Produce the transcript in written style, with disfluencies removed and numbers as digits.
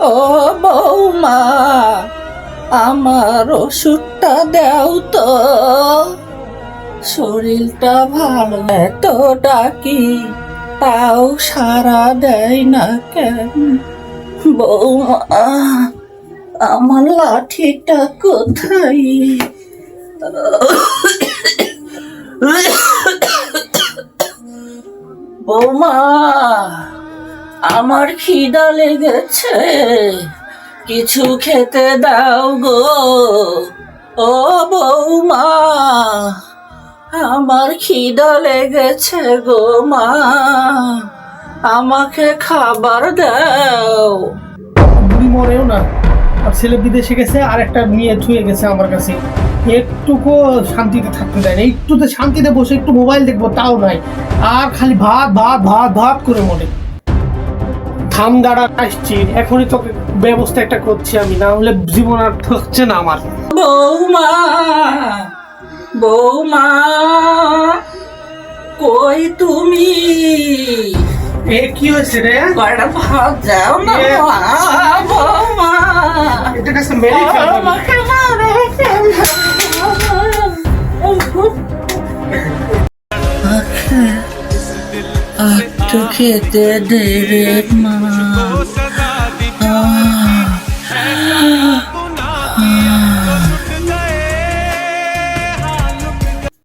ও বৌমা, আমার ওষুধটা দাও তো, শরীরটা ভালো। এত ডাকি তাও সারা দেয় না কেন? বৌমা, আমার লাঠিটা কোথায়? বৌমা, আমার খিদা লেগেছে, কিছু খেতে দাও গো। ও বৌমা, আমার খিদা লেগেছে গো মা, আমাকে খাবার দাও। বুড়ি মরেও না, আর ছেলে বিদেশে গেছে, আর একটা মেয়ে ছুঁয়ে গেছে আমার কাছে। একটুকু শান্তিতে থাকতে দেয় না, একটুতে শান্তিতে বসে একটু মোবাইল দেখবো তাও নাই, আর খালি ভাত ভাত ভাত ভাত করে মনে। থাম দাঁড়া, আসছি এখনই তোকে ব্যবস্থা একটা করছি আমি, না হলে জীবন আর থাকছে না আমার। বৌমা, বৌমা, কই তুমি? এ কি হয়েছে রে? কয়টা ভাত দাও না মা, বৌমা, এটা কাছে মেরে ফেলবো। আমাকে মারে ফেলবে। একটু খেতে দে রে মা।